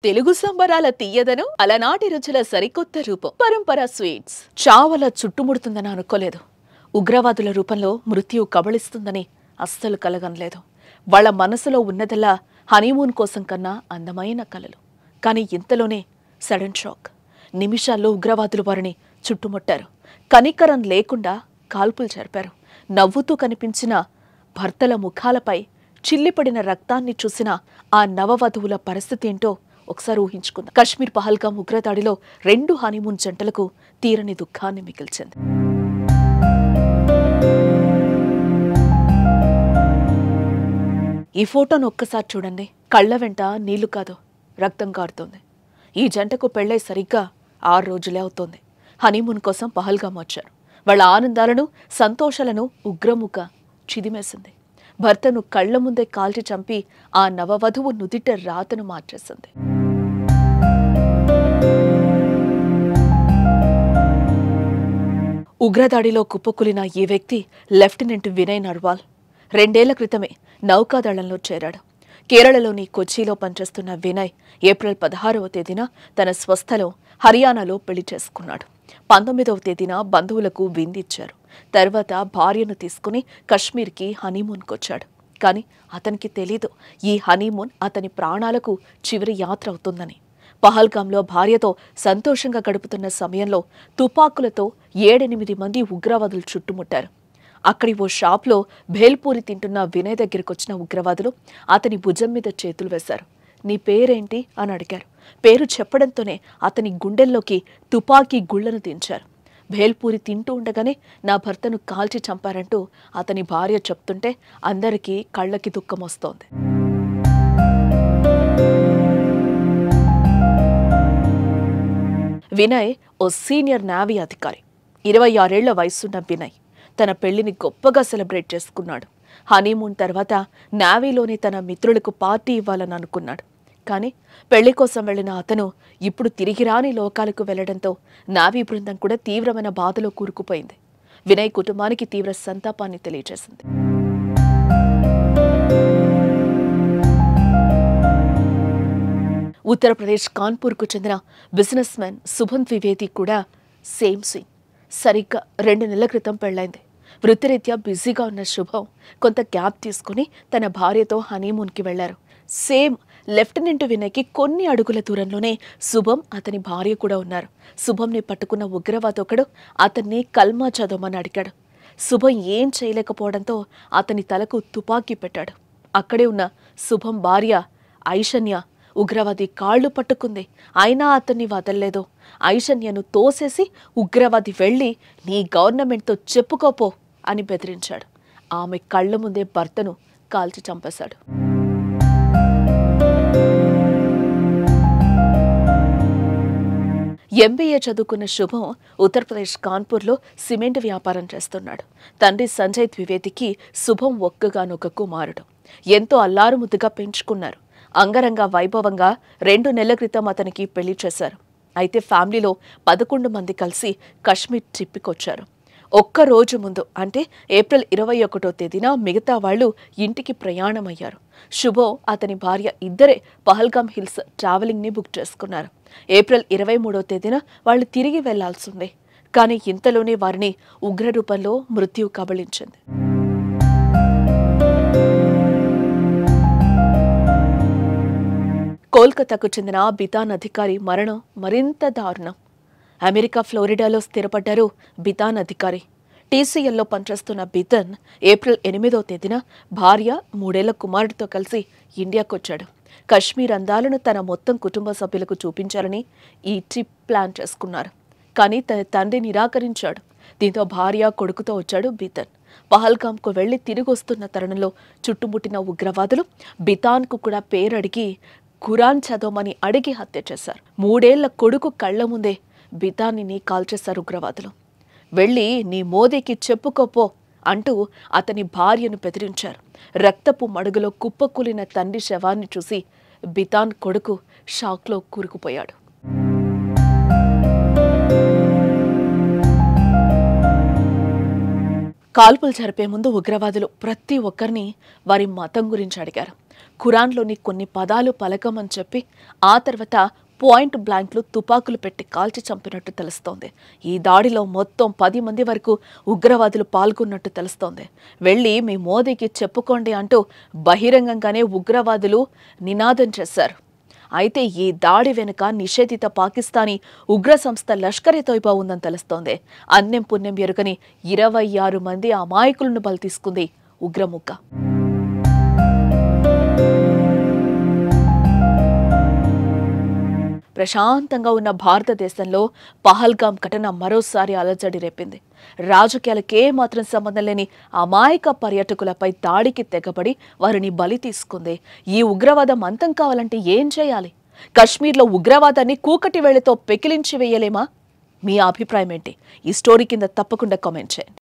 తెలుగు సంబరాల తీయదను అలనాటి రుచుల సరికొత్త రూపం పరంపర స్వీట్స్ చావల చుట్టుముడుతుందని అనుకోలేదు. ఉగ్రవాదుల రూపంలో మృత్యు కబళిస్తుందని అస్సలు కలగనలేదు. వాళ్ళ మనసులో ఉన్నదల్లా హనీమూన్ కోసం కన్నా అందమైన కలలు. కానీ ఇంతలోనే సడన్ షాక్. నిమిషాల్లో ఉగ్రవాదులు వారిని చుట్టుముట్టారు. కనికరం లేకుండా కాల్పులు జరిపారు. నవ్వుతూ కనిపించిన భర్తల ముఖాలపై చిల్లిపడిన రక్తాన్ని చూసిన ఆ నవవధువుల పరిస్థితి ఏంటో ఒకసారి ఊహించుకుందాం. కశ్మీర్ పహల్గాం ఉగ్రదాడిలో 2 హనీమూన్ జంటలకు తీరని దుఃఖాన్ని మిగిల్చింది. ఈ ఫోటోను ఒక్కసారి చూడండి. కళ్ళ వెంట నీళ్లు కాదు, రక్తం కారుతోంది. ఈ జంటకు పెళ్లై సరిగ్గా 6 రోజులే అవుతోంది. హనీమూన్ కోసం పహల్గాం వచ్చారు. వాళ్ళ ఆనందాలను సంతోషాలను ఉగ్రముఖ చిదిమేసింది. భర్తను కళ్ల ముందే కాల్చి చంపి ఆ నవవధువు నుదిట రాతను మార్చేసింది. ఉగ్రదాడిలో కుప్పకూలిన ఈ వ్యక్తి లెఫ్టినెంట్ వినయ్ నర్వాల్. 2 ఏళ్ల క్రితమే నౌకాదళంలో చేరాడు. కేరళలోని కొచ్చిలో పనిచేస్తున్న వినయ్ ఏప్రిల్ 16వ తేదీన తన స్వస్థలం హర్యానాలో పెళ్లి చేసుకున్నాడు. 19వ తేదీన బంధువులకు విందిచ్చారు. తర్వాత భార్యను తీసుకుని కశ్మీర్కి హనీమూన్కొచ్చాడు. కానీ అతనికి తెలీదు ఈ హనీమూన్ అతని ప్రాణాలకు చివరి యాత్ర అవుతుందని. పహల్గాంలో భార్యతో సంతోషంగా గడుపుతున్న సమయంలో తుపాకులతో 7-8 మంది ఉగ్రవాదులు చుట్టుముట్టారు. అక్కడి ఓ షాప్లో భేల్పూరి తింటున్న వినయ్ దగ్గరికొచ్చిన ఉగ్రవాదులు అతని భుజం మీద చేతులు వేశారు. నీ పేరేంటి అని అడిగారు. పేరు చెప్పడంతోనే అతని గుండెల్లోకి తుపాకీ గుళ్లను దించారు. భేల్పూరి తింటూ ఉండగానే నా భర్తను కాల్చి చంపారంటూ అతని భార్య చెప్తుంటే అందరికీ కళ్ళకి దుఃఖం వస్తోంది. వినయ్ ఓ సీనియర్ నేవీ అధికారి. 26 ఏళ్ల వయసున్న వినయ్ తన పెళ్లిని గొప్పగా సెలబ్రేట్ చేసుకున్నాడు. హనీమూన్ తర్వాత నేవీలోని తన మిత్రులకు పార్టీ ఇవ్వాలని అనుకున్నాడు. కానీ పెళ్లి కోసం వెళ్లిన అతను ఇప్పుడు తిరిగి రాని లోకాలకు వెళ్లడంతో నావీ బృందం కూడా తీవ్రమైన బాధలో కూరుకుపోయింది. వినయ్ కుటుంబానికి తీవ్ర సంతాపాన్ని తెలియజేసింది. ఉత్తరప్రదేశ్ కాన్పూర్కు చెందిన బిజినెస్ మ్యాన్ శుభం ద్వివేది కూడా సేమ్ సీన్. సరిగ్గా 2 నెలల క్రితం పెళ్లైంది. వృత్తిరీత్యా బిజీగా ఉన్న శుభం కొంత గ్యాప్ తీసుకుని తన భార్యతో హనీమూన్కి వెళ్లారు. సేమ్ లెఫ్టినెంట్ వినయ్కి కొన్ని అడుగుల దూరంలోనే శుభం అతని భార్య కూడా ఉన్నారు. శుభంని పట్టుకున్న ఉగ్రవాది ఒకడు అతన్ని కల్మా చదవమని అడిగాడు. శుభం ఏం చేయలేకపోవడంతో అతని తలకు తుపాకీ పెట్టాడు. అక్కడే ఉన్న శుభం భార్య ఐషన్య ఉగ్రవాది కాళ్లు పట్టుకుంది. అయినా అతన్ని వదల్లేదు. ఐషన్యను తోసేసి ఉగ్రవాది వెళ్లి నీ గవర్నమెంట్తో చెప్పుకోపో అని బెదిరించాడు. ఆమె కళ్ల ముందే భర్తను కాల్చి చంపేశాడు. ఎంబీఏ చదువుకున్న శుభం ఉత్తరప్రదేశ్ కాన్పూర్లో సిమెంట్ వ్యాపారం చేస్తున్నాడు. తండ్రి సంజయ్ ద్వివేదికి శుభం ఒక్కగానొక్క కుమారుడు. ఎంతో అల్లారుముద్దుగా పెంచుకున్నారు. అంగరంగ వైభవంగా 2 నెలల క్రితం అతనికి పెళ్లి చేశారు. అయితే ఫ్యామిలీలో 11 మంది కలిసి కశ్మీర్ ట్రిప్పికొచ్చారు. ఒక్క రోజు ముందు అంటే ఏప్రిల్ 21వ తేదీన మిగతా వాళ్లు ఇంటికి ప్రయాణమయ్యారు. శుభం అతని భార్య ఇద్దరే పహల్గాం హిల్స్ ట్రావెలింగ్ని బుక్ చేసుకున్నారు. ఏప్రిల్ 23వ తేదీన వాళ్ళు తిరిగి వెళ్లాల్సిందే. కానీ ఇంతలోనే వారిని ఉగ్ర రూపంలో మృత్యు కబళించింది. కోల్కతాకు చెందిన బితాన్ అధికారి మరణం మరింత దారుణం. అమెరికా ఫ్లోరిడాలో స్థిరపడ్డారు బితాన్ అధికారి. టీసీఎల్లో పనిచేస్తున్న బితన్ ఏప్రిల్ 8వ తేదీన భార్య 3 ఏళ్ల కుమారుడితో కలిసి ఇండియాకొచ్చాడు. కశ్మీర్ అందాలను తన మొత్తం కుటుంబ సభ్యులకు చూపించాలని ఈ ట్రిప్ ప్లాన్ చేసుకున్నారు. కానీ తన తండ్రి నిరాకరించాడు. దీంతో భార్య కొడుకుతో వచ్చాడు బితన్. పహల్గాంకు వెళ్లి తిరిగి వస్తున్న తరుణంలో చుట్టుముట్టిన ఉగ్రవాదులు బితాన్కు కూడా పేరడిగి ఖురాన్ చదవమని అడిగి హత్య చేశారు. 3 ఏళ్ల కొడుకు కళ్ల ముందే బితాన్ని కాల్చేశారు ఉగ్రవాదులు. వెళ్లి నీ మోదీకి చెప్పుకోపో అంటూ అతని భార్యను బెదిరించారు. రక్తపు మడుగులో కుప్పకూలిన తండ్రి శవాన్ని చూసి బితాన్ కొడుకు షాక్లో కూరుకుపోయాడు. కాల్పులు జరిపే ముందు ఉగ్రవాదులు ప్రతి ఒక్కరిని వారి మతం గురించి అడిగారు. ఖురాన్లోని కొన్ని పదాలు పలకమని చెప్పి ఆ తర్వాత పాయింట్ బ్లాంక్లు తుపాకులు పెట్టి కాల్చి చంపినట్టు తెలుస్తోంది. ఈ దాడిలో మొత్తం 10 మంది వరకు ఉగ్రవాదులు పాల్గొన్నట్టు తెలుస్తోంది. వెళ్ళి మీ మోదీకి చెప్పుకోండి అంటూ బహిరంగంగానే ఉగ్రవాదులు నినాదం చేశారు. అయితే ఈ దాడి వెనుక నిషేధిత పాకిస్తానీ ఉగ్ర సంస్థ లష్కర్-ఎ-తోయిబా ఉందని తెలుస్తోంది. అన్యం పుణ్యం ఎరుగని 26 మంది అమాయకులను బలి తీసుకుంది ఉగ్రముక్క. ప్రశాంతంగా ఉన్న భారతదేశంలో పహల్గాం ఘటన మరోసారి అలజడి రేపింది. రాజకీయాలకే మాత్రం సంబంధం లేని అమాయక పర్యాటకులపై దాడికి తెగబడి వారిని బలి తీసుకుంది. ఈ ఉగ్రవాదం అంతం కావాలంటే ఏం చేయాలి? కశ్మీర్లో ఉగ్రవాదాన్ని కూకటి వేళ్లతో పెకిలించి వేయలేమా? మీ అభిప్రాయం ఏంటి? ఈ స్టోరీ కింద తప్పకుండా కామెంట్ చేయండి.